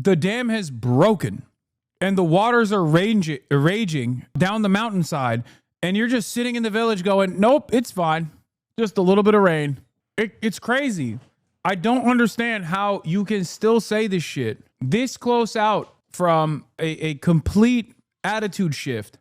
the dam has broken and the waters are raging down the mountainside, and you're just sitting in the village going, nope, it's fine. Just a little bit of rain. It's crazy. I don't understand how you can still say this shit this close out from a complete attitude shift.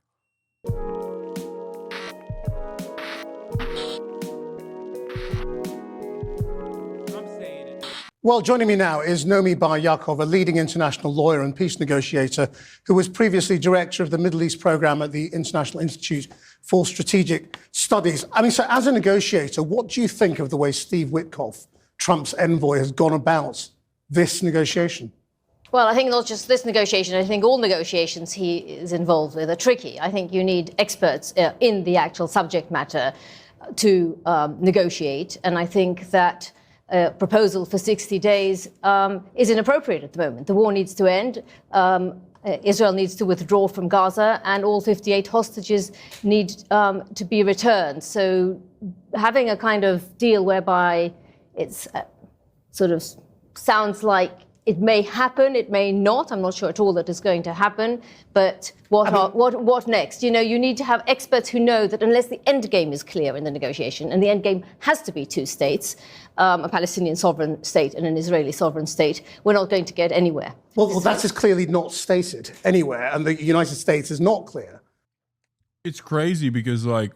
Well, joining me now is Nomi Bar-Yaakov, a leading international lawyer and peace negotiator who was previously director of the Middle East program at the International Institute for Strategic Studies. I mean, so as a negotiator, what do you think of the way Steve Witkoff, Trump's envoy, has gone about this negotiation? Well, I think not just this negotiation. I think all negotiations he is involved with are tricky. I think you need experts in the actual subject matter to negotiate. And I think that proposal for 60 days is inappropriate at the moment. The war needs to end. Israel needs to withdraw from Gaza, and all 58 hostages need to be returned. So having a kind of deal whereby it's sort of sounds like it may happen, it may not. I'm not sure at all that is going to happen. But what next? You know, you need to have experts who know that unless the end game is clear in the negotiation, and the end game has to be two states, a Palestinian sovereign state and an Israeli sovereign state, we're not going to get anywhere. Well, that is clearly not stated anywhere, and the United States is not clear. It's crazy because, like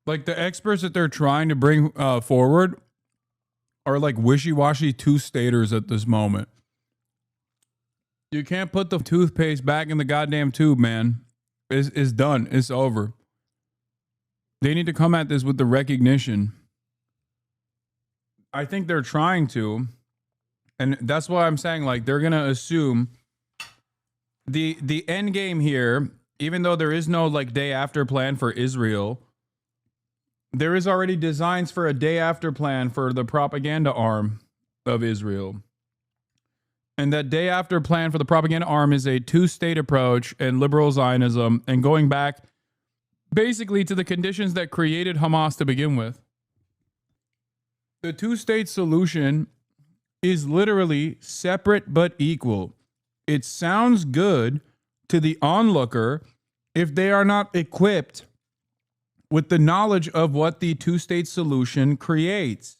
the experts that they're trying to bring forward are like wishy-washy two-staters at this moment. You can't put the toothpaste back in the goddamn tube, man. It's done. It's over. They need to come at this with the recognition. I think they're trying to, and that's why I'm saying, like, they're going to assume the end game here, even though there is no, like, day after plan for Israel, there is already designs for a day after plan for the propaganda arm of Israel. And that day after plan for the propaganda arm is a two-state approach and liberal Zionism, and going back basically to the conditions that created Hamas to begin with. The two-state solution is literally separate but equal. It sounds good to the onlooker if they are not equipped with the knowledge of what the two-state solution creates.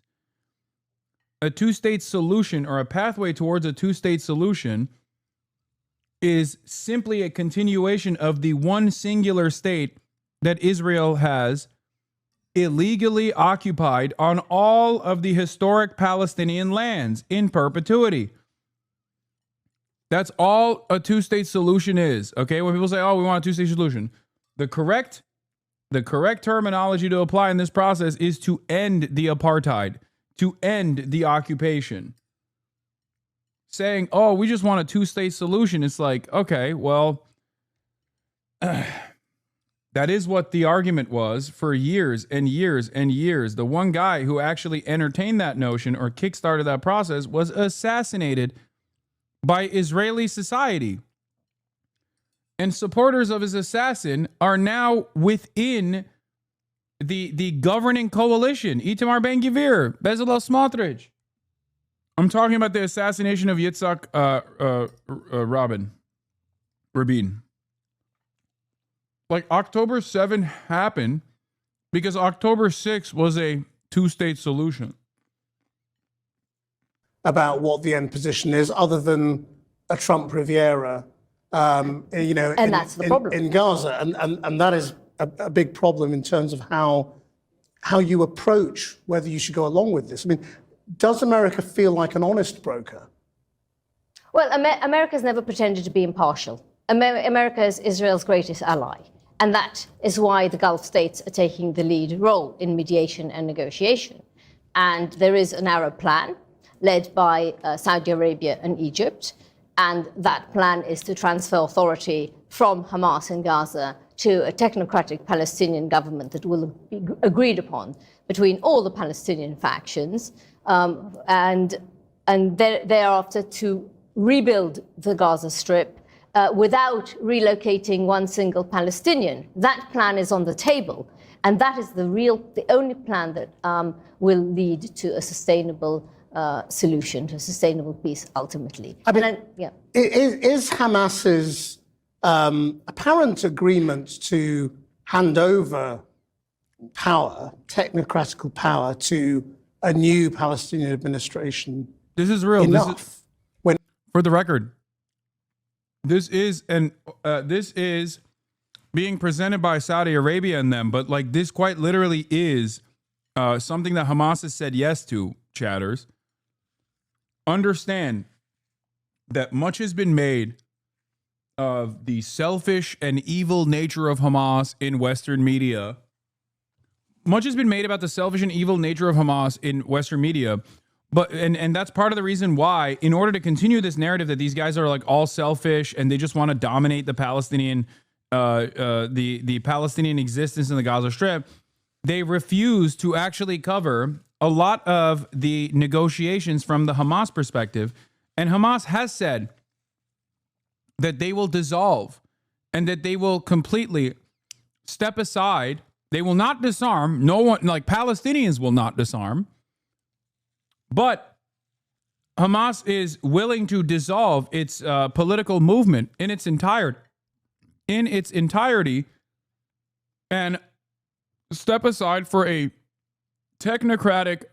A two-state solution, or a pathway towards a two-state solution, is simply a continuation of the one singular state that Israel has illegally occupied on all of the historic Palestinian lands in perpetuity. That's all a two-state solution is, okay? When people say, oh, we want a two-state solution, the correct terminology to apply in this process is to end the apartheid, to end the occupation. Saying, oh, we just want a two-state solution, it's like, okay, well, that is what the argument was for years and years and years. The one guy who actually entertained that notion or kickstarted that process was assassinated by Israeli society. And supporters of his assassin are now within the governing coalition. Itamar Ben-Gvir, Bezalel Smotrich. I'm talking about the assassination of Yitzhak Rabin. Like, October 7 happened because October 6 was a two-state solution. About what the end position is, other than a Trump Riviera, you know, and that's the problem in Gaza, and that is a big problem in terms of how you approach whether you should go along with this. I mean, does America feel like an honest broker? Well, America's never pretended to be impartial. America is Israel's greatest ally. And that is why the Gulf states are taking the lead role in mediation and negotiation. And there is an Arab plan led by Saudi Arabia and Egypt. And that plan is to transfer authority from Hamas in Gaza to a technocratic Palestinian government that will be agreed upon between all the Palestinian factions, and thereafter to rebuild the Gaza Strip without relocating one single Palestinian. That plan is on the table, and that is the only plan that will lead to a sustainable solution to a sustainable peace ultimately. I mean, is Hamas's apparent agreement to hand over power, technocratical power, to a new Palestinian administration This is real. enough? For the record, this is being presented by Saudi Arabia and them, but like this quite literally is something that Hamas has said yes to, chatters. Understand that much has been made of the selfish and evil nature of Hamas in Western media. Much has been made about the selfish and evil nature of Hamas in Western media. But and that's part of the reason why, in order to continue this narrative that these guys are like all selfish and they just want to dominate the Palestinian the Palestinian existence in the Gaza Strip, they refuse to actually cover a lot of the negotiations from the Hamas perspective. And Hamas has said that they will dissolve and that they will completely step aside. They will not disarm. No one, like Palestinians, will not disarm. But Hamas is willing to dissolve its political movement in its entirety, and step aside for a technocratic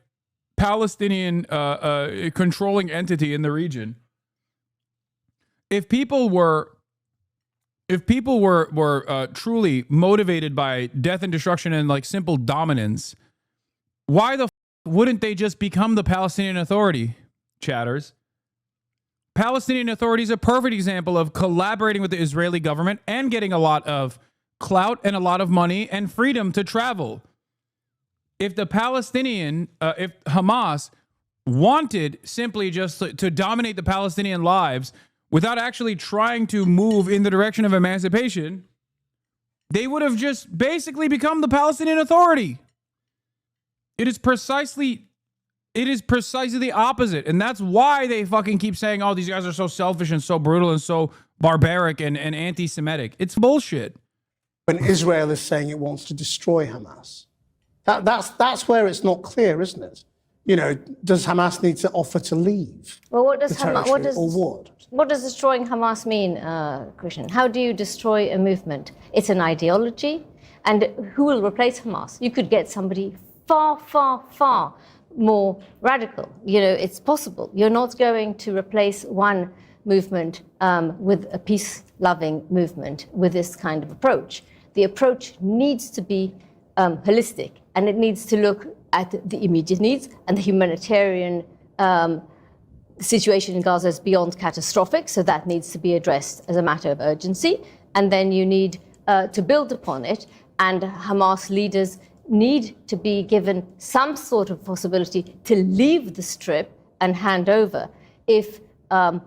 Palestinian controlling entity in the region. If people were truly motivated by death and destruction and like simple dominance, why the wouldn't they just become the Palestinian Authority, chatters? Palestinian Authority is a perfect example of collaborating with the Israeli government and getting a lot of clout and a lot of money and freedom to travel. If the if Hamas wanted simply just to dominate the Palestinian lives without actually trying to move in the direction of emancipation, they would have just basically become the Palestinian Authority. It is precisely the opposite. And that's why they fucking keep saying, oh, these guys are so selfish and so brutal and so barbaric and anti-Semitic. It's bullshit. When Israel is saying it wants to destroy Hamas. That's where it's not clear, isn't it? You know, does Hamas need to offer to leave? Well, what does what does destroying Hamas mean, Christian? How do you destroy a movement? It's an ideology. And who will replace Hamas? You could get somebody far, far, far more radical. You know, it's possible. You're not going to replace one movement with a peace-loving movement with this kind of approach. The approach needs to be holistic, and it needs to look at the immediate needs, and the humanitarian situation in Gaza is beyond catastrophic, so that needs to be addressed as a matter of urgency. And then you need to build upon it, and Hamas leaders need to be given some sort of possibility to leave the Strip and hand over if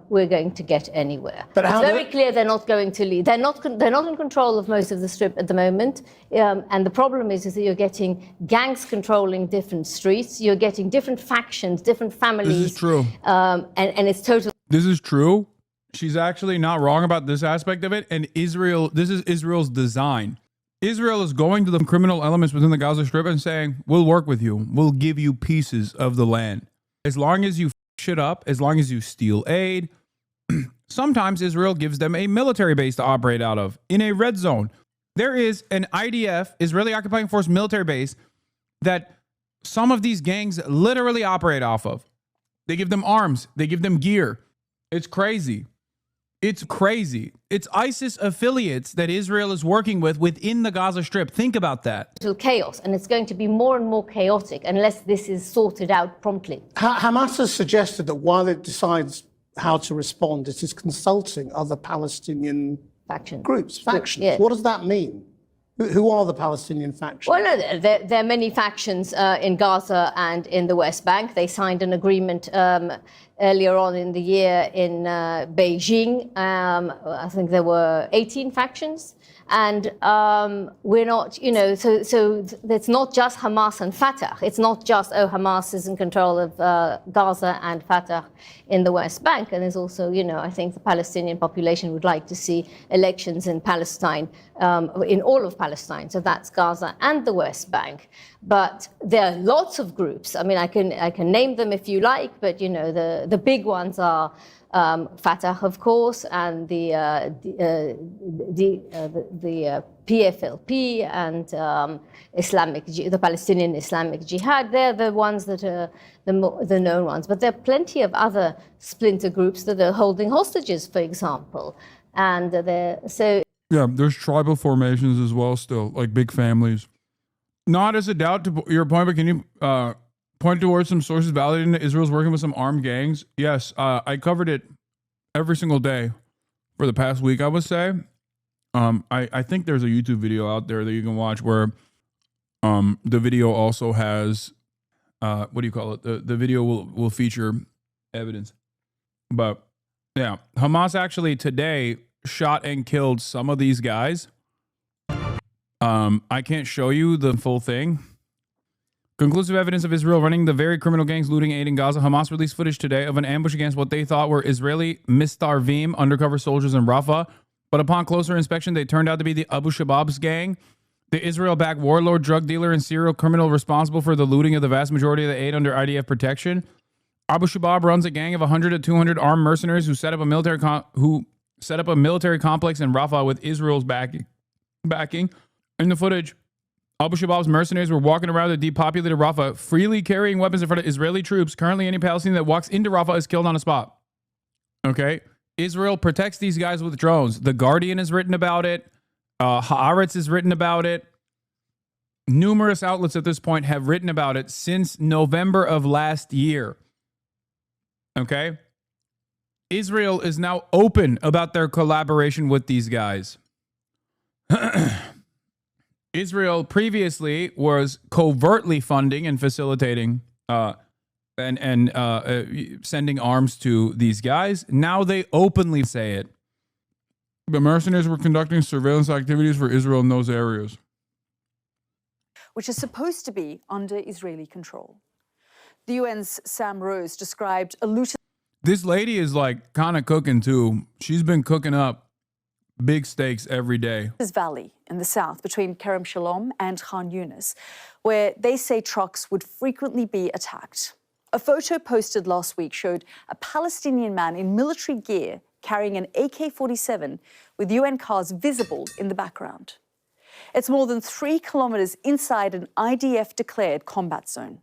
we're going to get anywhere. But it's very clear they're not going to leave. They're not in control of most of the Strip at the moment. And the problem is that you're getting gangs controlling different streets. You're getting different factions, different families. This is true. And it's total. This is true. She's actually not wrong about this aspect of it. And this is Israel's design. Israel is going to the criminal elements within the Gaza Strip and saying, we'll work with you. We'll give you pieces of the land. As long as you shit up, as long as you steal aid. Sometimes Israel gives them a military base to operate out of in a red zone. There is an IDF, Israeli Occupying Force military base, that some of these gangs literally operate off of. They give them arms. They give them gear. It's crazy. It's crazy. It's ISIS affiliates that Israel is working with within the Gaza Strip. Think about that. Total chaos, and it's going to be more and more chaotic unless this is sorted out promptly. Hamas has suggested that while it decides how to respond, it is consulting other Palestinian factions. Yes. What does that mean? Who are the Palestinian factions? Well, no, there are many factions in Gaza and in the West Bank. They signed an agreement earlier on in the year in Beijing. I think there were 18 factions. And we're not, so it's not just Hamas and Fatah. It's not just, Hamas is in control of Gaza and Fatah in the West Bank. And there's also, I think the Palestinian population would like to see elections in Palestine, in all of Palestine. So that's Gaza and the West Bank. But there are lots of groups. I mean, I can name them if you like, but, the big ones are Fatah, of course, and the PFLP and the Palestinian Islamic Jihad. They're the ones that are the known ones. But there are plenty of other splinter groups that are holding hostages, for example. And yeah, there's tribal formations as well still, like big families. Not as a doubt to your point, but can you point towards some sources validating that Israel's working with some armed gangs? Yes, I covered it every single day for the past week, I would say. I think there's a YouTube video out there that you can watch where the video also has, what do you call it? The video will feature evidence. But yeah, Hamas actually today shot and killed some of these guys. I can't show you the full thing. Conclusive evidence of Israel running the very criminal gangs looting aid in Gaza. Hamas released footage today of an ambush against what they thought were Israeli Mistarvim, undercover soldiers in Rafah. But upon closer inspection, they turned out to be the Abu Shabaab's gang, the Israel-backed warlord, drug dealer, and serial criminal responsible for the looting of the vast majority of the aid under IDF protection. Abu Shabaab runs a gang of 100 to 200 armed mercenaries who set up a military complex in Rafah with Israel's backing. In the footage, Abu Shabaab's mercenaries were walking around the depopulated Rafah, freely carrying weapons in front of Israeli troops. Currently, any Palestinian that walks into Rafah is killed on the spot. Okay? Israel protects these guys with drones. The Guardian has written about it. Haaretz has written about it. Numerous outlets at this point have written about it since November of last year. Okay? Israel is now open about their collaboration with these guys. Israel previously was covertly funding and facilitating and sending arms to these guys. Now they openly say it. The mercenaries were conducting surveillance activities for Israel in those areas, which is supposed to be under Israeli control. The UN's Sam Rose described a loot. This lady is like kind of cooking too. She's been cooking up big steaks every day. Valley in the south between Kerem Shalom and Khan Yunis, where they say trucks would frequently be attacked. A photo posted last week showed a Palestinian man in military gear carrying an AK-47 with UN cars visible in the background. It's more than 3 kilometers inside an IDF-declared combat zone.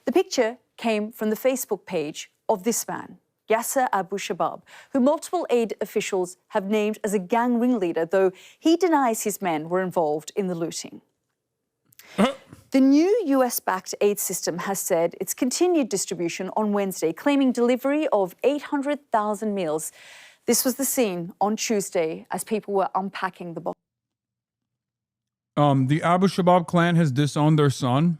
The picture came from the Facebook page of this man, Yasser Abu Shabaab, who multiple aid officials have named as a gang ringleader, though he denies his men were involved in the looting. The new US-backed aid system has said its continued distribution on Wednesday, claiming delivery of 800,000 meals. This was the scene on Tuesday as people were unpacking the box. The Abu Shabaab clan has disowned their son.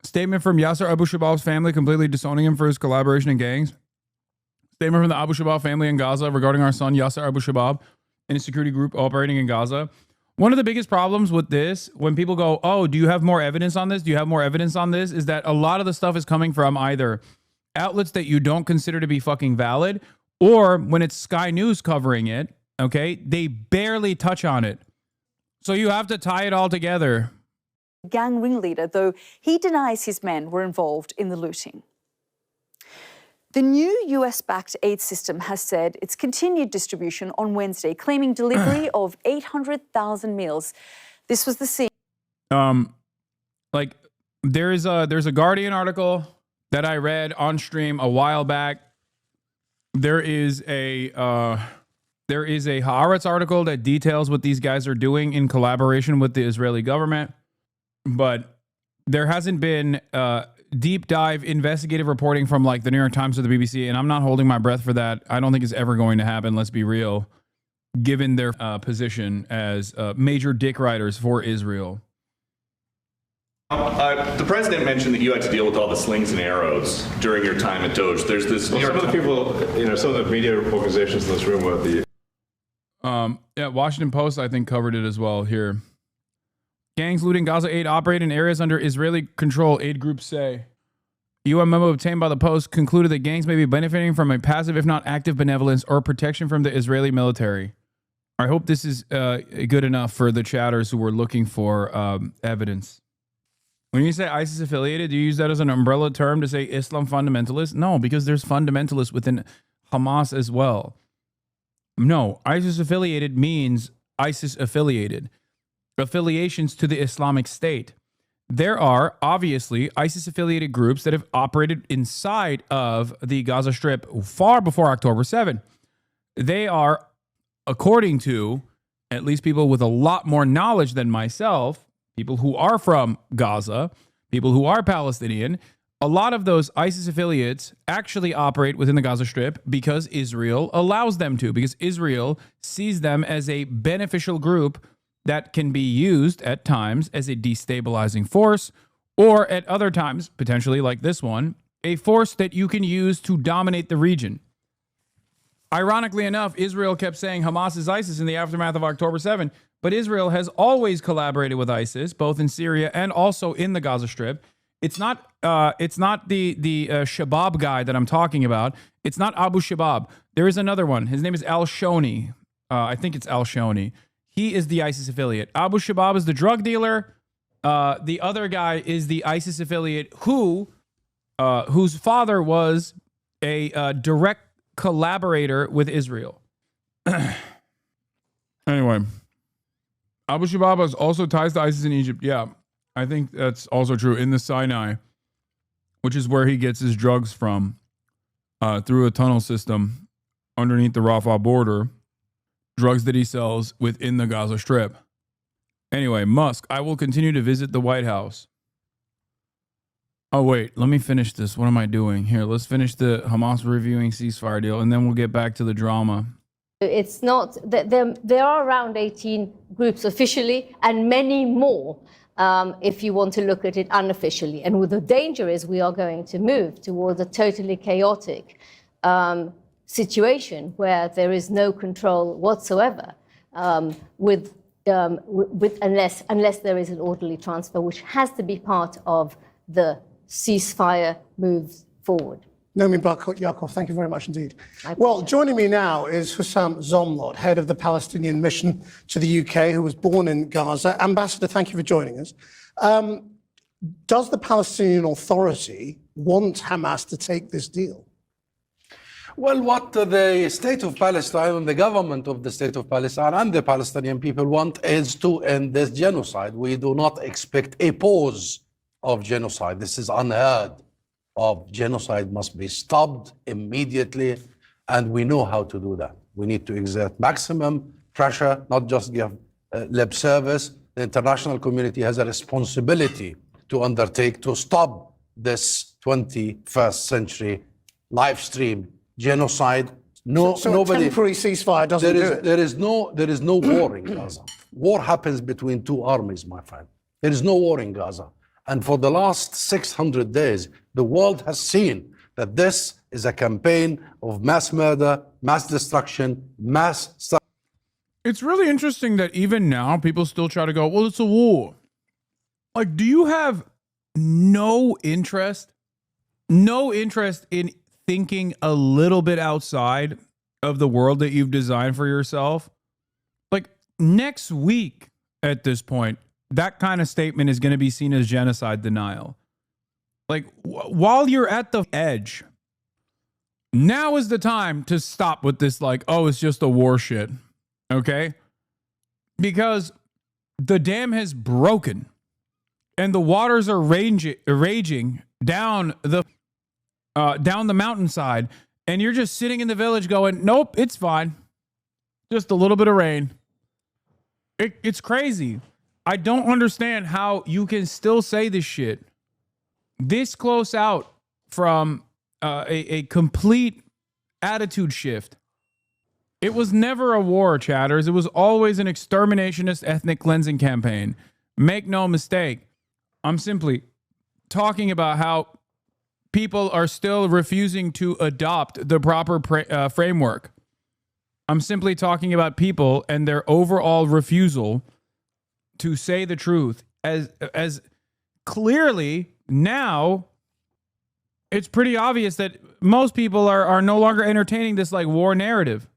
Statement from Yasser Abu Shabaab's family completely disowning him for his collaboration in gangs. Statement from the Abu Shabaab family in Gaza regarding our son Yasser Abu Shabaab and his security group operating in Gaza. One of the biggest problems with this, when people go, oh, do you have more evidence on this? Do you have more evidence on this? Is that a lot of the stuff is coming from either outlets that you don't consider to be fucking valid, or when it's Sky News covering it, okay, they barely touch on it. So you have to tie it all together. Gang ringleader, though he denies his men were involved in the looting. The new US-backed aid system has said its continued distribution on Wednesday, claiming delivery of 800,000 meals. This was the scene. Like there's a Guardian article that I read on stream a while back. There is a Haaretz article that details what these guys are doing in collaboration with the Israeli government, but there hasn't been deep dive investigative reporting from like the New York Times or the BBC, and I'm not holding my breath for that. I don't think it's ever going to happen, let's be real, given their position as major dick riders for Israel. The president mentioned that you had to deal with all the slings and arrows during your time at Doge. There's this. Well, some of the people, some of the media organizations in this room were the. Yeah, Washington Post, I think, covered it as well here. Gangs looting Gaza aid operate in areas under Israeli control, aid groups say. UN memo obtained by the Post concluded that gangs may be benefiting from a passive, if not active, benevolence or protection from the Israeli military. I hope this is good enough for the chatters who were looking for evidence. When you say ISIS affiliated, do you use that as an umbrella term to say Islam fundamentalist? No, because there's fundamentalists within Hamas as well. No, ISIS affiliated means ISIS affiliated. Affiliations to the Islamic State. There are obviously ISIS affiliated groups that have operated inside of the Gaza Strip far before October 7. They are, according to at least people with a lot more knowledge than myself, people who are from Gaza, people who are Palestinian, a lot of those ISIS affiliates actually operate within the Gaza Strip because Israel allows them to, because Israel sees them as a beneficial group that can be used at times as a destabilizing force, or at other times, potentially like this one, a force that you can use to dominate the region. Ironically enough, Israel kept saying Hamas is ISIS in the aftermath of October 7, but Israel has always collaborated with ISIS, both in Syria and also in the Gaza Strip. It's not the Shabab guy that I'm talking about. It's not Abu Shabab. There is another one. His name is Al-Shoni. I think it's Al-Shoni. He is the ISIS affiliate. Abu Shabab is the drug dealer. The other guy is the ISIS affiliate whose father was a direct collaborator with Israel. Anyway, Abu Shabab has also ties to ISIS in Egypt. Yeah, I think that's also true. In the Sinai, which is where he gets his drugs from, through a tunnel system underneath the Rafah border. Drugs that he sells within the Gaza Strip. Anyway, Musk, I will continue to visit the White House. Oh, wait, let me finish this. What am I doing? Here, let's finish the Hamas reviewing ceasefire deal, and then we'll get back to the drama. It's not, there are around 18 groups officially and many more if you want to look at it unofficially. And the danger is we are going to move towards a totally chaotic situation where there is no control whatsoever, unless there is an orderly transfer, which has to be part of the ceasefire moves forward. Nomi Bar-Yaakov, thank you very much indeed. Well, joining me now is Hussam Zomlot, head of the Palestinian mission to the UK, who was born in Gaza. Ambassador, thank you for joining us. Does the Palestinian Authority want Hamas to take this deal? Well, what the state of Palestine and the government of the state of Palestine and the Palestinian people want is to end this genocide. We do not expect a pause of genocide. This is unheard of. Genocide must be stopped immediately, and we know how to do that. We need to exert maximum pressure, not just give lip service. The international community has a responsibility to undertake to stop this 21st century live stream genocide. So a temporary ceasefire doesn't do it? There is no war in Gaza. War happens between two armies, my friend. There is no war in Gaza. And for the last 600 days, the world has seen that this is a campaign of mass murder, mass destruction, It's really interesting that even now people still try to go, well, it's a war. Like, do you have no interest in thinking a little bit outside of the world that you've designed for yourself? Like, next week at this point, that kind of statement is going to be seen as genocide denial. Like, while you're at the edge, now is the time to stop with this, like, oh, it's just a war shit. Okay? Because the dam has broken and the waters are raging down the mountainside, and you're just sitting in the village going, nope, it's fine. Just a little bit of rain. It's crazy. I don't understand how you can still say this shit this close out from a complete attitude shift. It was never a war, chatters. It was always an exterminationist ethnic cleansing campaign. Make no mistake. I'm simply talking about how people are still refusing to adopt the proper framework. I'm simply talking about people and their overall refusal to say the truth. As clearly now, it's pretty obvious that most people are no longer entertaining this like war narrative.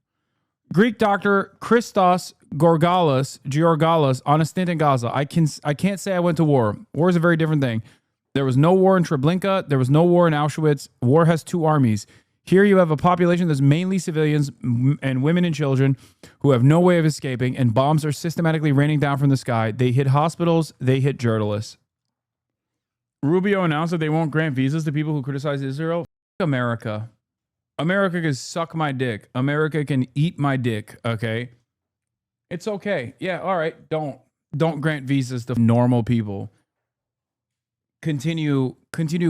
Greek doctor Christos Georgalos on a stint in Gaza. I can't say I went to war. War is a very different thing. There was no war in Treblinka. There was no war in Auschwitz. War has two armies. Here you have a population that's mainly civilians and women and children who have no way of escaping, and bombs are systematically raining down from the sky. They hit hospitals. They hit journalists. Rubio announced that they won't grant visas to people who criticize Israel. F*** America. America can suck my dick. America can eat my dick, okay? It's okay. Yeah, all right. Don't grant visas to normal people. Continue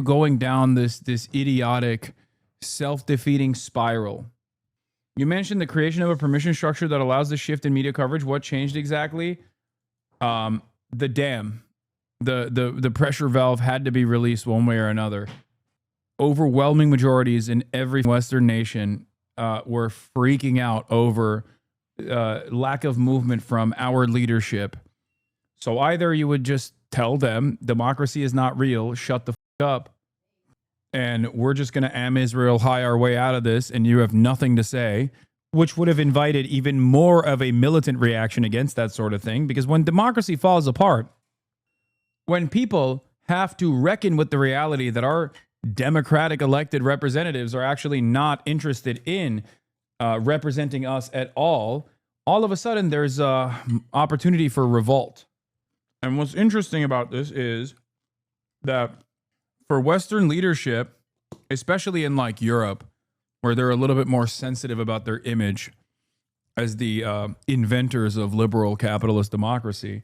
going down this idiotic, self-defeating spiral. You mentioned the creation of a permission structure that allows the shift in media coverage. What changed exactly? The dam. The pressure valve had to be released one way or another. Overwhelming majorities in every Western nation were freaking out over lack of movement from our leadership. So either you would just tell them democracy is not real, shut the f up, and we're just going to Israel high our way out of this, and you have nothing to say, which would have invited even more of a militant reaction against that sort of thing. Because when democracy falls apart, when people have to reckon with the reality that our democratic elected representatives are actually not interested in representing us at all of a sudden there's opportunity for revolt. And what's interesting about this is that for Western leadership, especially in like Europe, where they're a little bit more sensitive about their image as the inventors of liberal capitalist democracy,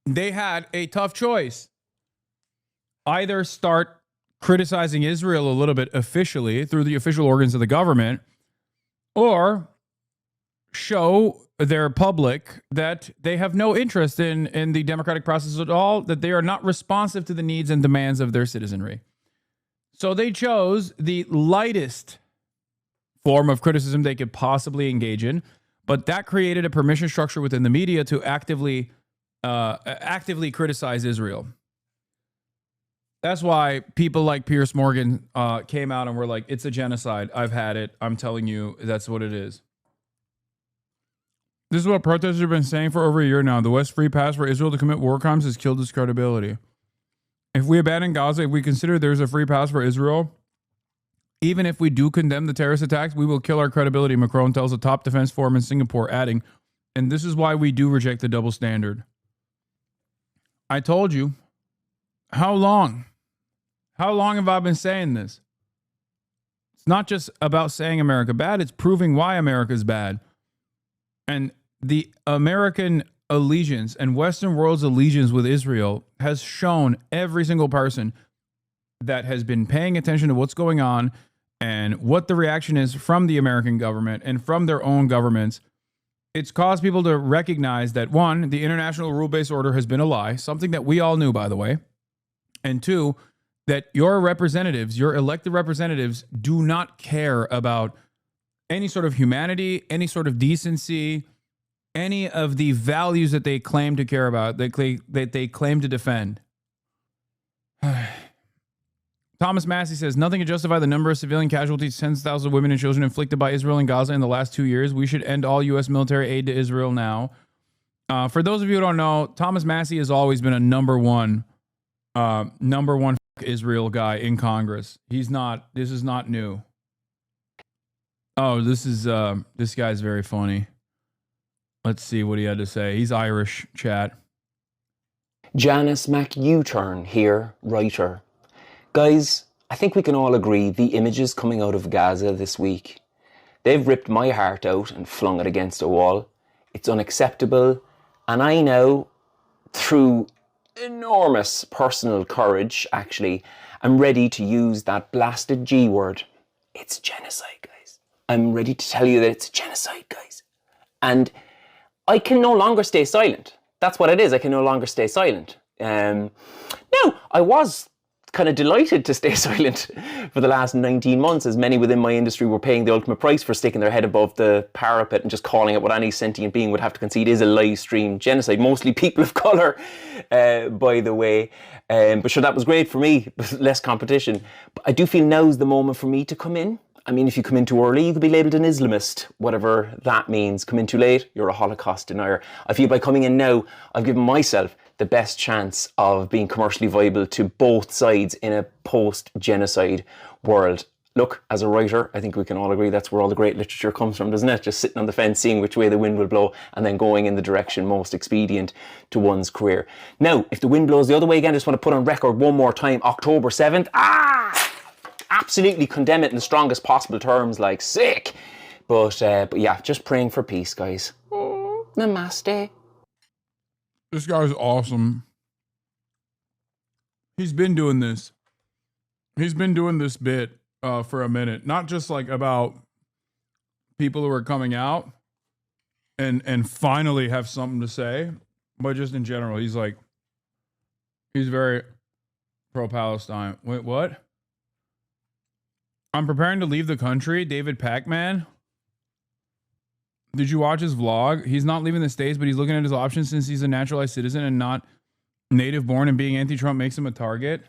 they had a tough choice. Either start criticizing Israel a little bit officially through the official organs of the government, or show their public that they have no interest in the democratic process at all, that they are not responsive to the needs and demands of their citizenry. So they chose the lightest form of criticism they could possibly engage in, but that created a permission structure within the media to actively criticize Israel. That's why people like Piers Morgan came out and were like, it's a genocide. I've had it. I'm telling you, that's what it is. This is what protesters have been saying for over a year now. The West's free pass for Israel to commit war crimes has killed its credibility. If we abandon Gaza, if we consider there's a free pass for Israel, even if we do condemn the terrorist attacks, we will kill our credibility, Macron tells a top defense forum in Singapore, adding, and this is why we do reject the double standard. I told you. How long? How long have I been saying this? It's not just about saying America bad, it's proving why America is bad. And the American allegiance and Western world's allegiance with Israel has shown every single person that has been paying attention to what's going on and what the reaction is from the American government and from their own governments. It's caused people to recognize that, one, the international rule-based order has been a lie, something that we all knew, by the way. And two, that your representatives, your elected representatives, do not care about any sort of humanity, any sort of decency, any of the values that they claim to care about, that they claim to defend. Thomas Massey says, nothing can justify the number of civilian casualties, tens of thousands of women and children inflicted by Israel and Gaza in the last 2 years. We should end all U.S. military aid to Israel now. For those of you who don't know, Thomas Massey has always been a number one Israel guy in Congress. This is not new. Oh, this guy's very funny. Let's see what he had to say. He's Irish, chat. Janice McU-turn here, writer. Guys, I think we can all agree the images coming out of Gaza this week, they've ripped my heart out and flung it against a wall. It's unacceptable, and I now, through enormous personal courage, actually, I'm ready to use that blasted G word. It's genocide, guys. I'm ready to tell you that it's genocide, guys. And I can no longer stay silent. That's what it is. I can no longer stay silent. Now, I was kind of delighted to stay silent for the last 19 months, as many within my industry were paying the ultimate price for sticking their head above the parapet and just calling it what any sentient being would have to concede is a live stream genocide. Mostly people of colour, by the way. But sure, that was great for me, less competition. But I do feel now's the moment for me to come in. I mean, if you come in too early, you could be labelled an Islamist, whatever that means. Come in too late, you're a Holocaust denier. I feel by coming in now, I've given myself the best chance of being commercially viable to both sides in a post-genocide world. Look, as a writer, I think we can all agree that's where all the great literature comes from, doesn't it? Just sitting on the fence, seeing which way the wind will blow, and then going in the direction most expedient to one's career. Now, if the wind blows the other way again, I just want to put on record one more time, October 7th, absolutely condemn it in the strongest possible terms, like sick. But yeah, just praying for peace, guys. Namaste. This guy's awesome. He's been doing this. He's been doing this bit for a minute. Not just like about people who are coming out and finally have something to say, but just in general. He's very pro-Palestine. Wait, what? I'm preparing to leave the country. David Pac-Man. Did you watch his vlog? He's not leaving the States, but he's looking at his options since he's a naturalized citizen and not native born, and being anti-Trump makes him a target.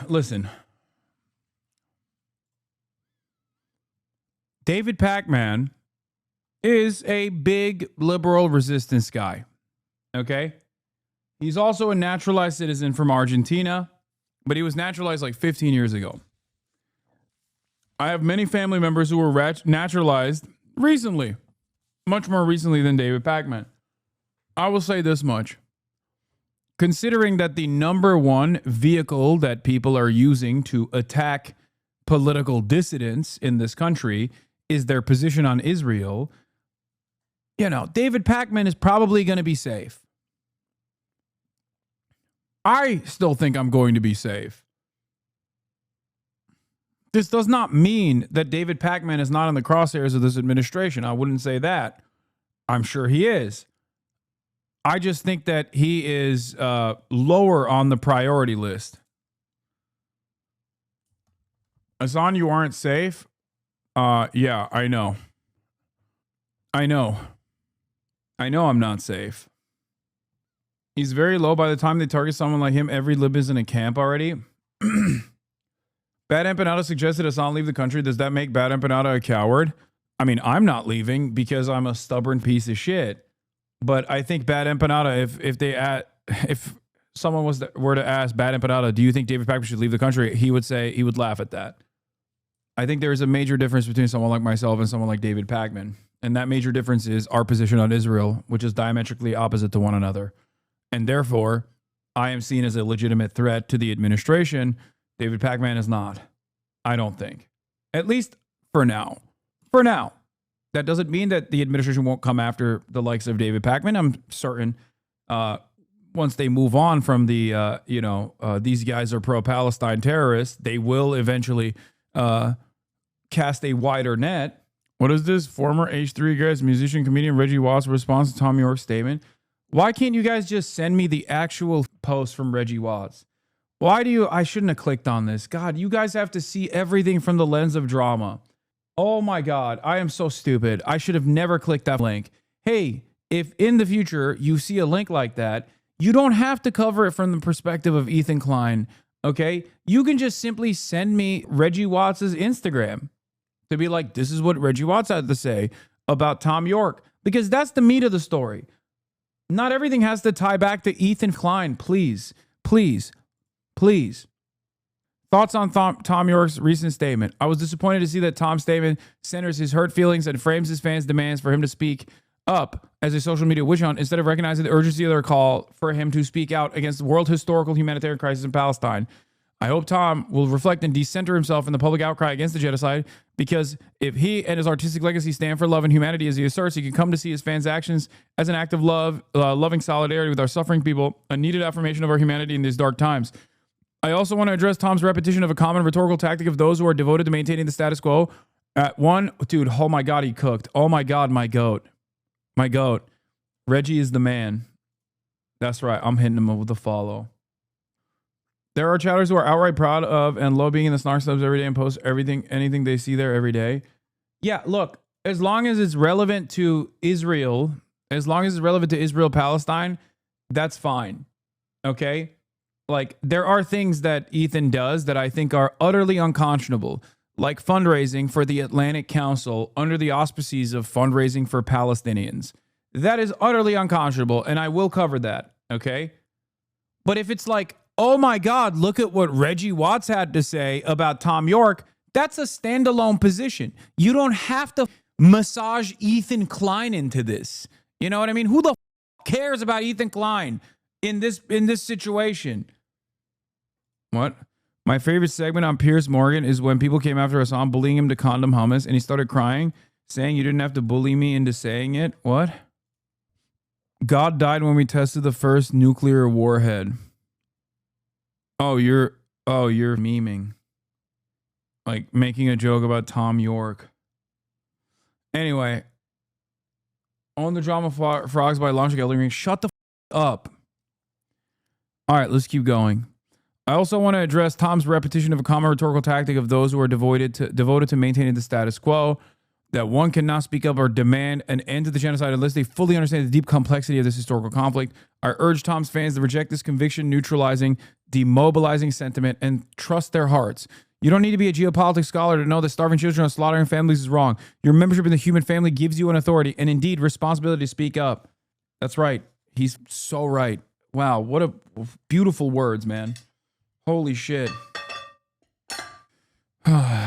Listen. David Pac-Man is a big liberal resistance guy. Okay? He's also a naturalized citizen from Argentina, but he was naturalized like 15 years ago. I have many family members who were naturalized recently, much more recently than David Pac-Man. I will say this much. Considering that the number one vehicle that people are using to attack political dissidents in this country is their position on Israel, you know, David Pac-Man is probably going to be safe. I still think I'm going to be safe. This does not mean that David Pac-Man is not in the crosshairs of this administration. I wouldn't say that. I'm sure he is. I just think that he is lower on the priority list. Hasan, you aren't safe? Yeah, I know. I know I'm not safe. He's very low. By the time they target someone like him, every lib is in a camp already. Bad Empanada suggested Hasan leave the country. Does that make Bad Empanada a coward? I mean, I'm not leaving because I'm a stubborn piece of shit. But I think Bad Empanada, if someone were to ask Bad Empanada, do you think David Pac-Man should leave the country? He would laugh at that. I think there is a major difference between someone like myself and someone like David Pac-Man. And that major difference is our position on Israel, which is diametrically opposite to one another. And therefore, I am seen as a legitimate threat to the administration. David Pac-Man is not. I don't think. At least for now. For now. That doesn't mean that the administration won't come after the likes of David Pac-Man. I'm certain once they move on from the, these guys are pro-Palestine terrorists, they will eventually cast a wider net. What is this? Former H3 guys, musician, comedian Reggie Watts' response to Tom York's statement. Why can't you guys just send me the actual post from Reggie Watts? I shouldn't have clicked on this. God, you guys have to see everything from the lens of drama. Oh my God, I am so stupid. I should have never clicked that link. Hey, if in the future you see a link like that, you don't have to cover it from the perspective of Ethan Klein, okay? You can just simply send me Reggie Watts' Instagram to be like, this is what Reggie Watts had to say about Tom York, because that's the meat of the story. Not everything has to tie back to Ethan Klein, please, please. Please. Thoughts on Tom York's recent statement. I was disappointed to see that Tom's statement centers his hurt feelings and frames his fans' demands for him to speak up as a social media witch hunt instead of recognizing the urgency of their call for him to speak out against the world historical humanitarian crisis in Palestine. I hope Tom will reflect and decenter himself in the public outcry against the genocide, because if he and his artistic legacy stand for love and humanity as he asserts, he can come to see his fans' actions as an act of love, loving solidarity with our suffering people, a needed affirmation of our humanity in these dark times. I also want to address Tom's repetition of a common rhetorical tactic of those who are devoted to maintaining the status quo. Dude, oh my God, he cooked. Oh my God, my goat. My goat. Reggie is the man. That's right. I'm hitting him up with a follow. There are chatters who are outright proud of and love being in the snark subs every day and post anything they see there every day. Yeah, look, as long as it's relevant to Israel, Palestine, that's fine. Okay? Like, there are things that Ethan does that I think are utterly unconscionable, like fundraising for the Atlantic Council under the auspices of fundraising for Palestinians. That is utterly unconscionable, and I will cover that, okay? But if it's like, oh my God, look at what Reggie Watts had to say about Tom York, that's a standalone position. You don't have to massage Ethan Klein into this. You know what I mean? Who the cares about Ethan Klein in this situation? What? My favorite segment on Piers Morgan is when people came after Hassan, bullying him to condom hummus, and he started crying, saying you didn't have to bully me into saying it. What? God died when we tested the first nuclear warhead. Oh, you're memeing. Like making a joke about Tom York. Anyway. Own the Drama Frogs by launching Elden Ring. Shut the up. All right, let's keep going. I also want to address Tom's repetition of a common rhetorical tactic of those who are devoted to maintaining the status quo, that one cannot speak up or demand an end to the genocide unless they fully understand the deep complexity of this historical conflict. I urge Tom's fans to reject this conviction, neutralizing, demobilizing sentiment, and trust their hearts. You don't need to be a geopolitics scholar to know that starving children and slaughtering families is wrong. Your membership in the human family gives you an authority and indeed responsibility to speak up. That's right. He's so right. Wow, what a beautiful words, man. Holy shit.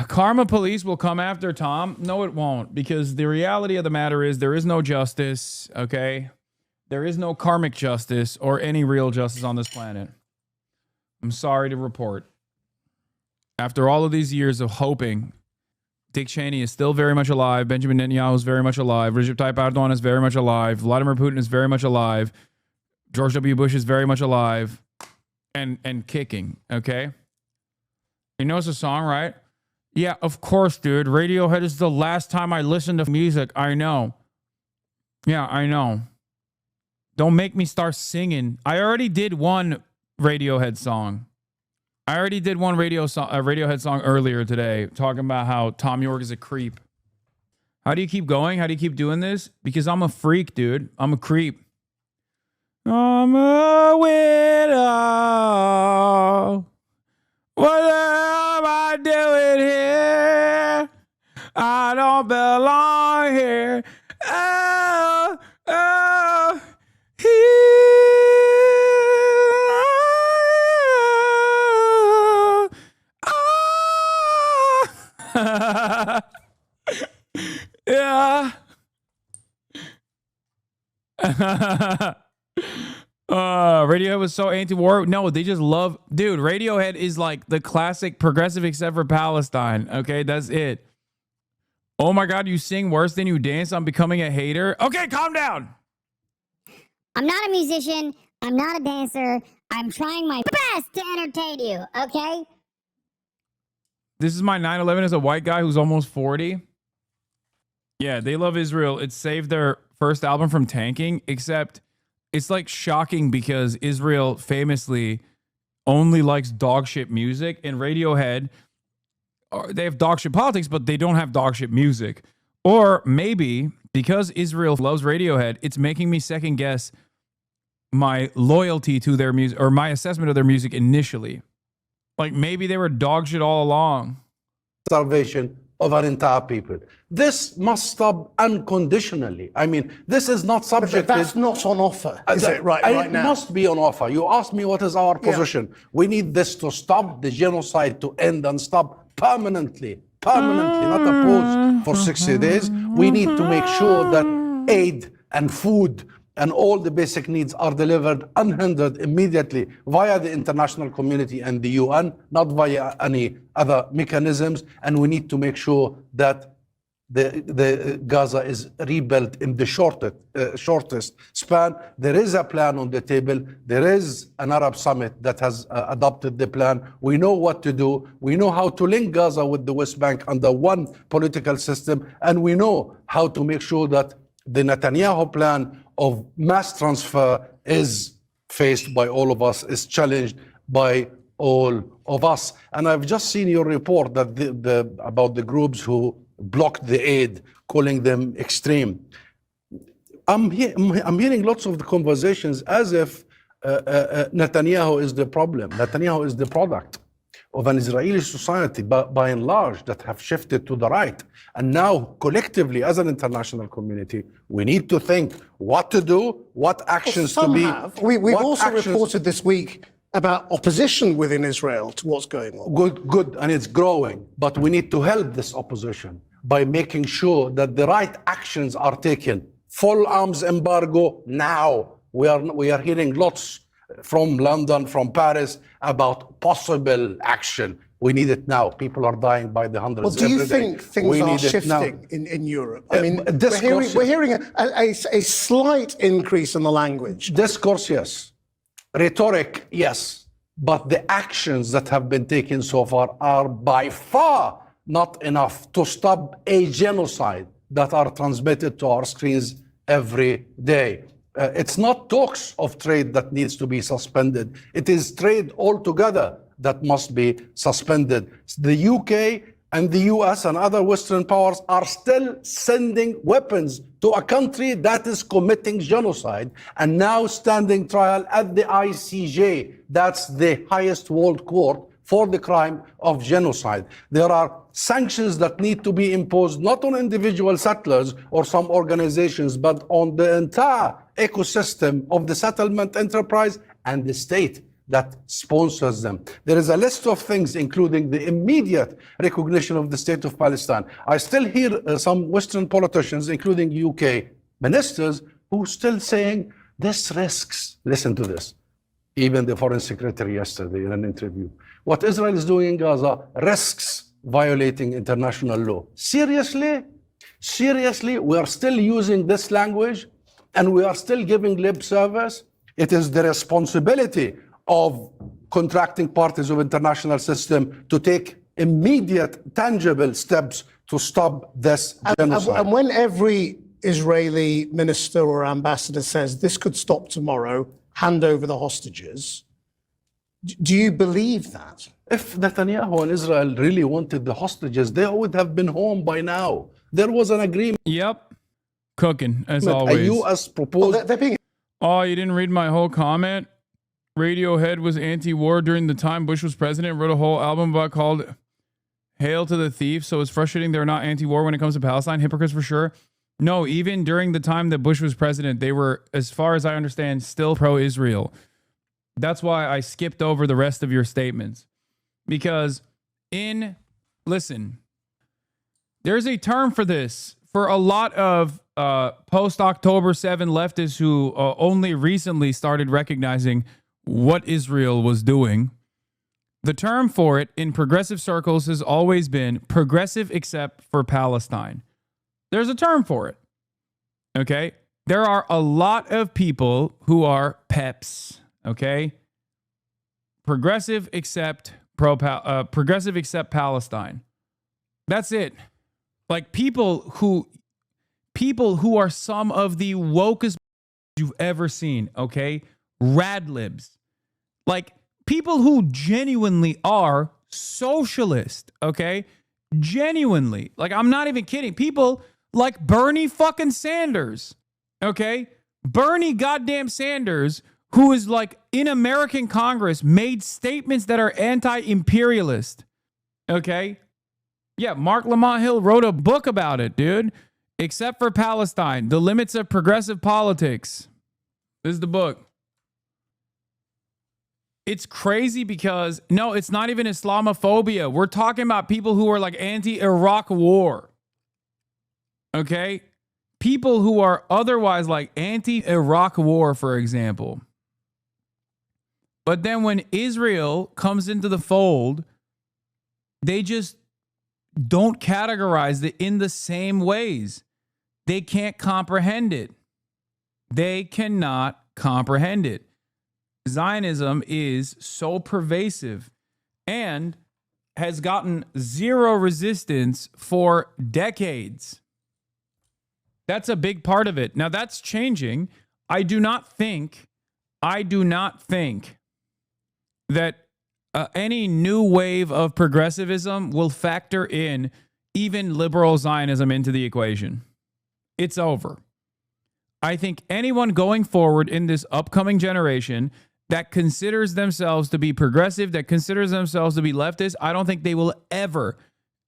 Karma police will come after Tom. No, it won't, because the reality of the matter is there is no justice, okay? There is no karmic justice or any real justice on this planet. I'm sorry to report. After all of these years of hoping, Dick Cheney is still very much alive. Benjamin Netanyahu is very much alive. Recep Tayyip Erdogan is very much alive. Vladimir Putin is very much alive. George W. Bush is very much alive and kicking, okay? You know it's a song, right? Yeah, of course, dude. Radiohead is the last time I listened to music. I know. Yeah, I know. Don't make me start singing. I already did one Radiohead song. Radiohead song earlier today, talking about how Tom York is a creep. How do you keep going? How do you keep doing this? Because I'm a freak, dude. I'm a creep. I'm a widow. What am I doing here? I don't belong here. Oh, oh, yeah. Radiohead was so anti-war. No, they just love, dude. Radiohead is like the classic progressive, except for Palestine. Okay, that's it. Oh my God, you sing worse than you dance. I'm becoming a hater. Okay, calm down. I'm not a musician. I'm not a dancer. I'm trying my best to entertain you. Okay. This is my 9/11 as a white guy who's almost 40. Yeah, they love Israel. It saved their first album from tanking, except it's like shocking because Israel famously only likes dog shit music, and Radiohead, they have dog shit politics, but they don't have dog shit music. Or maybe because Israel loves Radiohead, it's making me second guess my loyalty to their music or my assessment of their music initially. Like maybe they were dog shit all along. Starvation of an entire people. This must stop unconditionally. I mean, this is not subject. But that's not on offer, is it, right now? It must be on offer. You asked me what is our position. Yeah. We need this to stop, the genocide to end and stop permanently, not a pause for 60 days. We need to make sure that aid and food and all the basic needs are delivered unhindered immediately via the international community and the UN, not via any other mechanisms. And we need to make sure that the Gaza is rebuilt in the shortest span. There is a plan on the table. There is an Arab summit that has adopted the plan. We know what to do. We know how to link Gaza with the West Bank under one political system. And we know how to make sure that The Netanyahu plan of mass transfer is faced by all of us, is challenged by all of us. And I've just seen your report that about the groups who blocked the aid, calling them extreme. I'm hearing lots of the conversations as if Netanyahu is the problem. Netanyahu is the product of an Israeli society, by and large, that have shifted to the right. And now, collectively, as an international community, we need to think what to do, what actions to be. We've also reported this week about opposition within Israel to what's going on. Good, and it's growing. But we need to help this opposition by making sure that the right actions are taken. Full arms embargo now. We are hearing lots from London, from Paris, about possible action. We need it now. People are dying by the hundreds. Well, do you think things are shifting in Europe? I mean, we're hearing a slight increase in the language. Discourse, yes. Rhetoric, yes. But the actions that have been taken so far are by far not enough to stop a genocide that are transmitted to our screens every day. It's not talks of trade that needs to be suspended. It is trade altogether that must be suspended. The UK and the US and other Western powers are still sending weapons to a country that is committing genocide and now standing trial at the ICJ. That's the highest world court for the crime of genocide. There are sanctions that need to be imposed not on individual settlers or some organizations, but on the entire ecosystem of the settlement enterprise and the state that sponsors them. There is a list of things, including the immediate recognition of the state of Palestine. I still hear some Western politicians, including UK ministers, who still saying this risks, listen to this, even the foreign secretary yesterday in an interview, what Israel is doing in Gaza risks violating international law. Seriously? Seriously, we are still using this language and we are still giving lip service? It is the responsibility of contracting parties of international system to take immediate, tangible steps to stop this genocide. And when every Israeli minister or ambassador says this could stop tomorrow, hand over the hostages, do you believe that? If Netanyahu and Israel really wanted the hostages, they would have been home by now. There was an agreement. Yep. Cooking, as always. A U.S. proposed. Oh, you didn't read my whole comment? Radiohead was anti-war during the time Bush was president, wrote a whole album about called Hail to the Thief. So it's frustrating they're not anti-war when it comes to Palestine. Hypocrites for sure. No, even during the time that Bush was president, they were, as far as I understand, still pro-Israel. That's why I skipped over the rest of your statements. Because listen, there's a term for this. For a lot of post-October 7 leftists who only recently started recognizing what Israel was doing, the term for it in progressive circles has always been progressive except for Palestine. There's a term for it. Okay? There are a lot of people who are PEPs. Okay? Progressive except progressive except Palestine. That's it. Like people who are some of the wokest you've ever seen, okay? Radlibs. Like people who genuinely are socialist, okay? Genuinely. Like I'm not even kidding. People like Bernie fucking Sanders, okay? Bernie goddamn Sanders, who is like in American Congress, made statements that are anti-imperialist, okay? Yeah, Mark Lamont Hill wrote a book about it, dude. Except for Palestine, the limits of progressive politics. This is the book. It's crazy because, no, it's not even Islamophobia. We're talking about people who are like anti-Iraq war. Okay? People who are otherwise like anti-Iraq war, for example. But then when Israel comes into the fold, they just don't categorize it in the same ways. They can't comprehend it. They cannot comprehend it. Zionism is so pervasive and has gotten zero resistance for decades. That's a big part of it. Now that's changing. I do not think that any new wave of progressivism will factor in even liberal Zionism into the equation. It's over. I think anyone going forward in this upcoming generation that considers themselves to be progressive, that considers themselves to be leftist, I don't think they will ever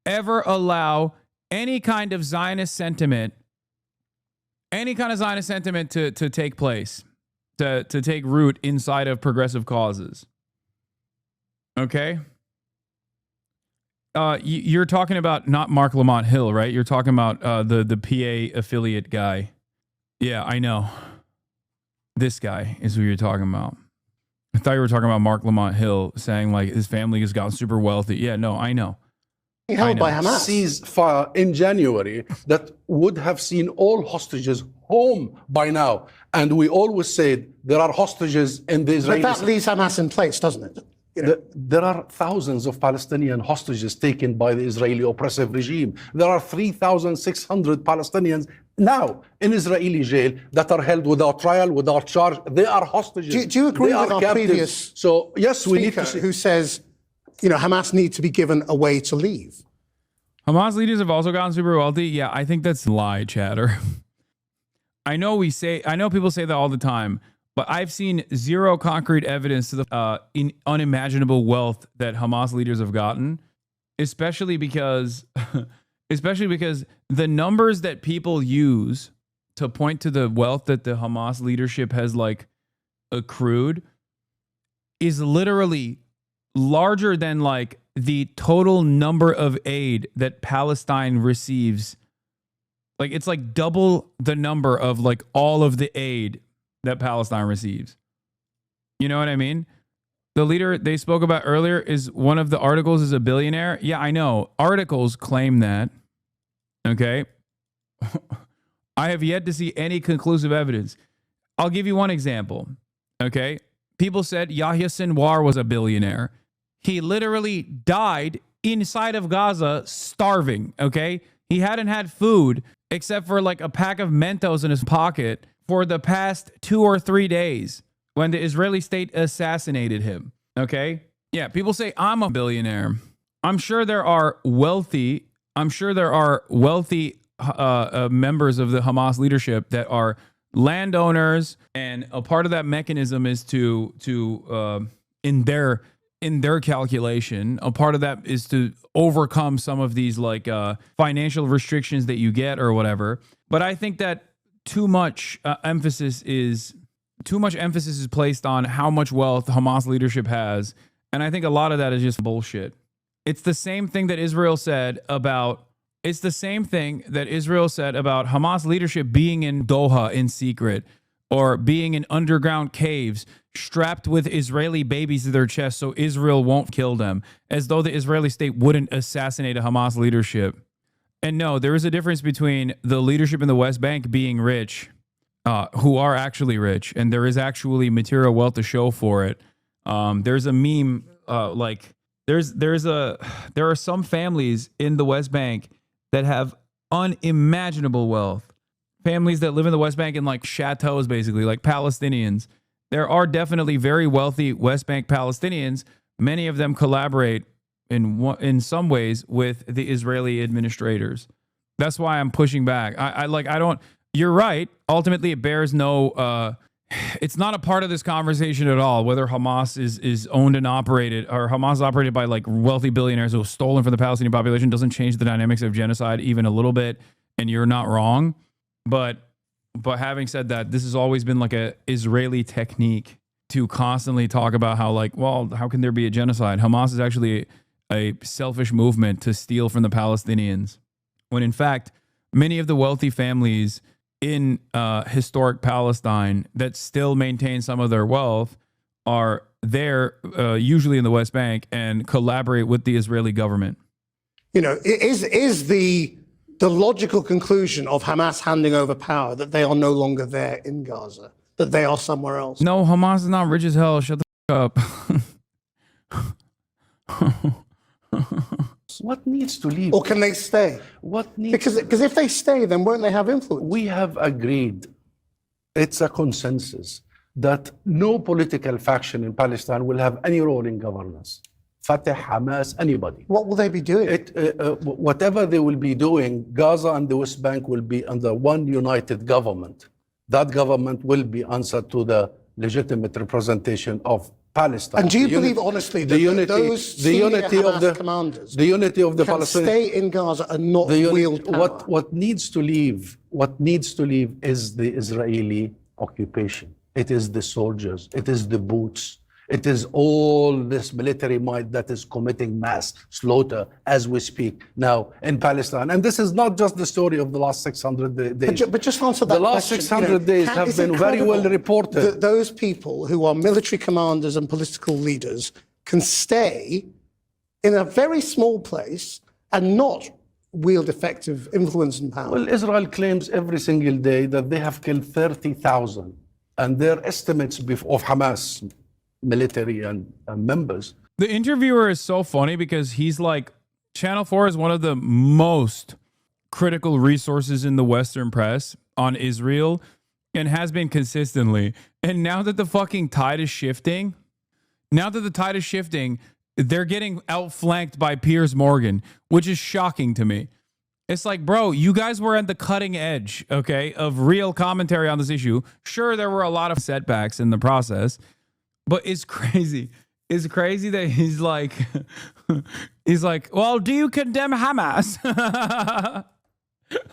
allow any kind of Zionist sentiment, to take place, to take root inside of progressive causes. Okay? You're talking about not Mark Lamont Hill, right? You're talking about the PA affiliate guy. Yeah, I know. This guy is who you're talking about. I thought you were talking about Mark Lamont Hill saying like his family has gotten super wealthy. Yeah, no, I know. Held by Hamas. Ceasefire in January that would have seen all hostages home by now. And we always said there are hostages in the Israeli... But that leaves Hamas in place, doesn't it? You know? There are thousands of Palestinian hostages taken by the Israeli oppressive regime. There are 3,600 Palestinians now in Israeli jail that are held without trial, without charge. They are hostages. Do you agree They with are our captives. previous So yes, we need speaker to see. who says, you know, Hamas need to be given a way to leave? Hamas leaders have also gotten super wealthy. Yeah, I think that's lie chatter. I know people say that all the time, but I've seen zero concrete evidence to the unimaginable wealth that Hamas leaders have gotten, especially because the numbers that people use to point to the wealth that the Hamas leadership has like accrued is literally larger than like the total number of aid that Palestine receives. Like it's like double the number of like all of the aid that Palestine receives. You know what I mean? The leader they spoke about earlier is one of the articles is a billionaire. Yeah, I know. Articles claim that. Okay. I have yet to see any conclusive evidence. I'll give you one example. Okay. People said Yahya Sinwar was a billionaire. He literally died inside of Gaza starving. Okay. He hadn't had food except for like a pack of Mentos in his pocket for the past 2 or 3 days when the Israeli state assassinated him. Okay. Yeah. People say I'm a billionaire. I'm sure there are wealthy members of the Hamas leadership that are landowners, and a part of that mechanism is to in their calculation, a part of that is to overcome some of these like financial restrictions that you get or whatever. But I think that too much emphasis is placed on how much wealth Hamas leadership has, and I think a lot of that is just bullshit. It's the same thing that Israel said about Hamas leadership being in Doha in secret, or being in underground caves strapped with Israeli babies to their chest so Israel won't kill them, as though the Israeli state wouldn't assassinate a Hamas leadership. And no, there is a difference between the leadership in the West Bank being rich, who are actually rich, and there is actually material wealth to show for it. There's a meme, there are some families in the West Bank that have unimaginable wealth. Families that live in the West Bank in like chateaus, basically, like Palestinians. There are definitely very wealthy West Bank Palestinians. Many of them collaborate in some ways with the Israeli administrators. That's why I'm pushing back. You're right. Ultimately, it bears no, it's not a part of this conversation at all, whether Hamas is owned and operated, or Hamas is operated by like wealthy billionaires who have stolen from the Palestinian population. Doesn't change the dynamics of genocide even a little bit. And you're not wrong. But having said that, this has always been like a Israeli technique to constantly talk about how like, well, how can there be a genocide? Hamas is actually a selfish movement to steal from the Palestinians, when in fact, many of the wealthy families in historic Palestine that still maintain some of their wealth are there, usually in the West Bank, and collaborate with the Israeli government. You know, is the logical conclusion of Hamas handing over power that they are no longer there in Gaza, that they are somewhere else? No, Hamas is not rich as hell. Shut the fuck up. What needs to leave? Or can they stay? What needs? Because if they stay, then won't they have influence? We have agreed, it's a consensus, that no political faction in Palestine will have any role in governance. Fatah, Hamas, anybody. What will they be doing? Whatever they will be doing, Gaza and the West Bank will be under one united government. That government will be answered to the legitimate representation of Palestine. And do you believe, honestly, that those senior Hamas commanders the unity of the can Palestinians stay in Gaza and not wield power? what needs to leave is the Israeli occupation. It is the soldiers, it is the boots, it is all this military might that is committing mass slaughter as we speak now in Palestine. And this is not just the story of the last 600 days. But just answer that The last question. 600 days have is it been very well credible reported. that those people who are military commanders and political leaders can stay in a very small place and not wield effective influence and power? Well, Israel claims every single day that they have killed 30,000, and their estimates of Hamas military and members. The interviewer is so funny because he's like, Channel 4 is one of the most critical resources in the Western press on Israel and has been consistently. And now that the fucking tide is shifting, they're getting outflanked by Piers Morgan, which is shocking to me. It's like, bro, you guys were at the cutting edge, okay, of real commentary on this issue. Sure, there were a lot of setbacks in the process, but it's crazy. It's crazy that he's like, well, do you condemn Hamas?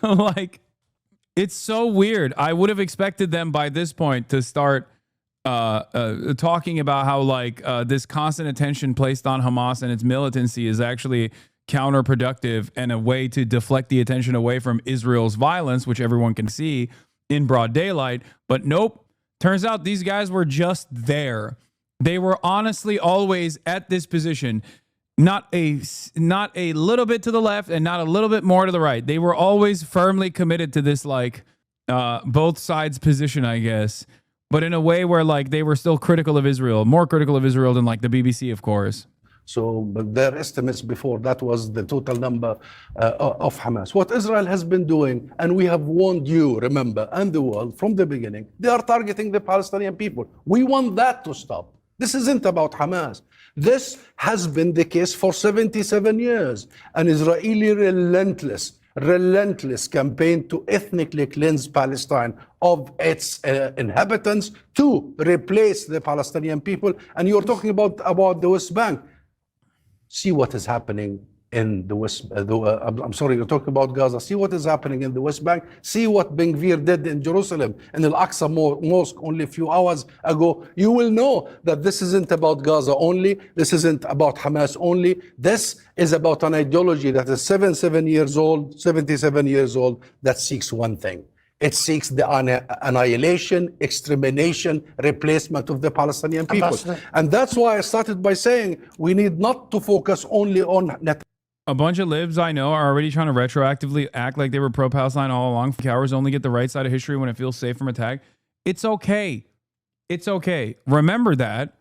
Like, it's so weird. I would have expected them by this point to start talking about how like this constant attention placed on Hamas and its militancy is actually counterproductive and a way to deflect the attention away from Israel's violence, which everyone can see in broad daylight. But nope. Turns out these guys were just there. They were honestly always at this position, not a little bit to the left and not a little bit more to the right. They were always firmly committed to this like both sides position, I guess, but in a way where like they were still critical of Israel, more critical of Israel than like the BBC, of course. So, but their estimates before, that was the total number of Hamas. What Israel has been doing, and we have warned you, remember, and the world from the beginning, they are targeting the Palestinian people. We want that to stop. This isn't about Hamas. This has been the case for 77 years. An Israeli relentless campaign to ethnically cleanse Palestine of its inhabitants, to replace the Palestinian people. And you're talking about the West Bank. See what is happening in the West. I'm sorry, you're talking about Gaza. See what is happening in the West Bank. See what Ben Gvir did in Jerusalem, in Al-Aqsa Mosque only a few hours ago. You will know that this isn't about Gaza only. This isn't about Hamas only. This is about an ideology that is 77 years old, that seeks one thing. It seeks the annihilation, extermination, replacement of the Palestinian people. And that's why I started by saying we need not to focus only on A bunch of libs I know are already trying to retroactively act like they were pro-Palestine all along. Cowards only get the right side of history when it feels safe from attack. It's okay. It's okay. Remember that.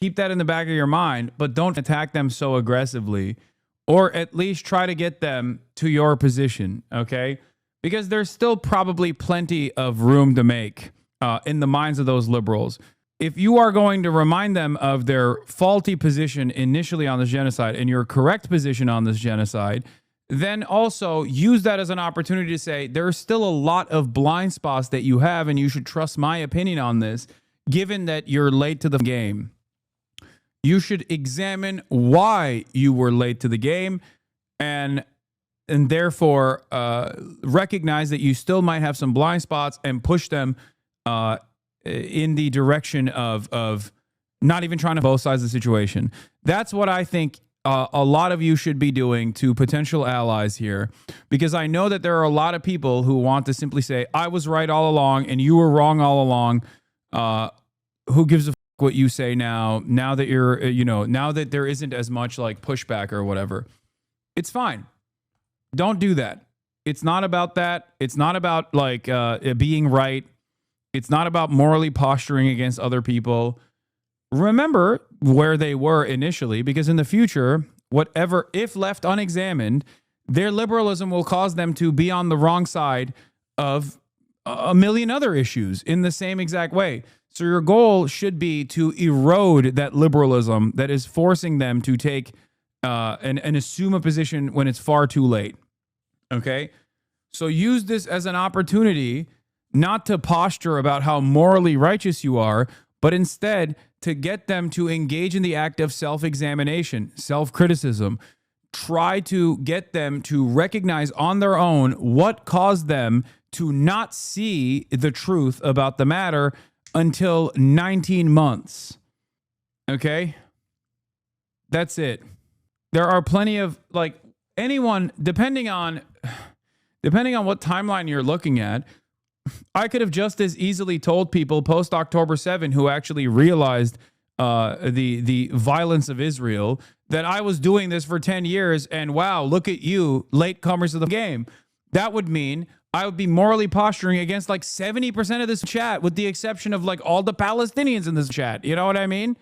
Keep that in the back of your mind, but don't attack them so aggressively, or at least try to get them to your position, okay? Because there's still probably plenty of room to make in the minds of those liberals. If you are going to remind them of their faulty position initially on this genocide and your correct position on this genocide, then also use that as an opportunity to say, there's still a lot of blind spots that you have and you should trust my opinion on this, given that you're late to the game. You should examine why you were late to the game and therefore recognize that you still might have some blind spots and push them in the direction of not even trying to both sides of the situation. That's what I think a lot of you should be doing to potential allies here, because I know that there are a lot of people who want to simply say, I was right all along and you were wrong all along. Who gives a fuck what you say now that you're, now that there isn't as much like pushback or whatever. It's fine. Don't do that. It's not about that. It's not about like being right. It's not about morally posturing against other people. Remember where they were initially, because in the future, whatever, if left unexamined, their liberalism will cause them to be on the wrong side of a million other issues in the same exact way. So your goal should be to erode that liberalism that is forcing them to take and assume a position when it's far too late. Okay? So use this as an opportunity not to posture about how morally righteous you are, but instead to get them to engage in the act of self-examination, self-criticism. Try to get them to recognize on their own what caused them to not see the truth about the matter until 19 months. Okay? That's it. There are plenty of, like, anyone, depending on what timeline you're looking at, I could have just as easily told people post October 7 who actually realized the violence of Israel that I was doing this for 10 years and wow, look at you, latecomers of the game. That would mean I would be morally posturing against like 70% of this chat, with the exception of like all the Palestinians in this chat. You know what I mean?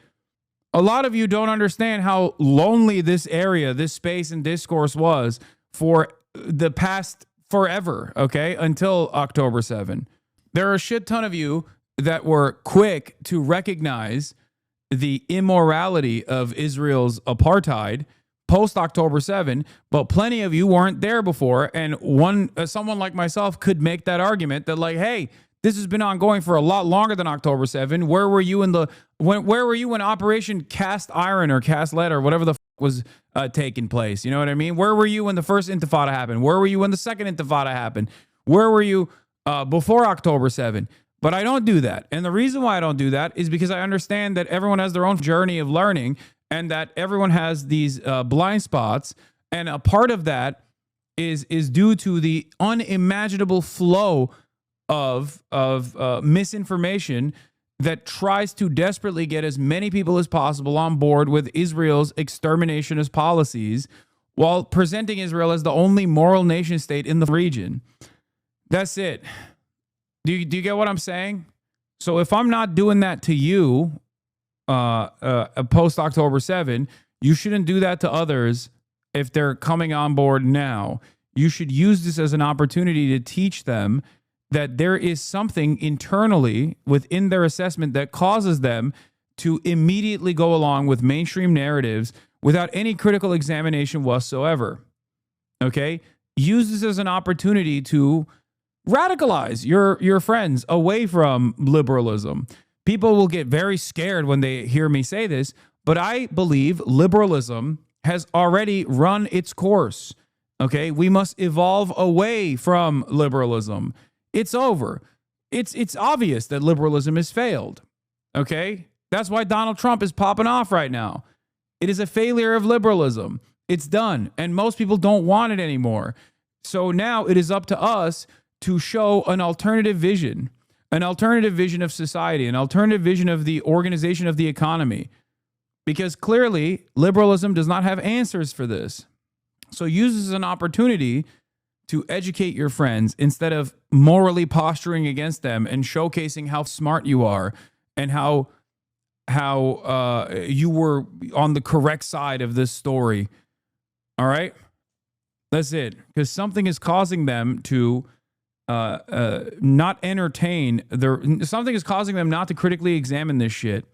A lot of you don't understand how lonely this area, this space and discourse was for the past forever, okay, until October 7. There are a shit ton of you that were quick to recognize the immorality of Israel's apartheid post October 7, but plenty of you weren't there before. And someone like myself could make that argument that, like, hey, this has been ongoing for a lot longer than October 7. Where were you where were you when Operation Cast Iron or Cast Lead or whatever the was taking place? You know what I mean? Where were you when the first Intifada happened? Where were you when the second Intifada happened? Where were you before October 7? But I don't do that. And the reason why I don't do that is because I understand that everyone has their own journey of learning and that everyone has these blind spots. And a part of that is due to the unimaginable flow of misinformation that tries to desperately get as many people as possible on board with Israel's exterminationist policies while presenting Israel as the only moral nation state in the region. That's it. Do you get what I'm saying? So if I'm not doing that to you post October 7, you shouldn't do that to others if they're coming on board now. You should use this as an opportunity to teach them that there is something internally within their assessment that causes them to immediately go along with mainstream narratives without any critical examination whatsoever. Okay? Use this as an opportunity to radicalize your friends away from liberalism. People will get very scared when they hear me say this, but I believe liberalism has already run its course. Okay? We must evolve away from liberalism. It's over. It's obvious that liberalism has failed. Okay? That's why Donald Trump is popping off right now. It is a failure of liberalism. It's done. And most people don't want it anymore. So now it is up to us to show an alternative vision of society, an alternative vision of the organization of the economy. Because clearly, liberalism does not have answers for this. So use this as an opportunity to educate your friends instead of morally posturing against them and showcasing how smart you are and how you were on the correct side of this story. All right? That's it. Because something is causing them to not entertain something is causing them not to critically examine this shit.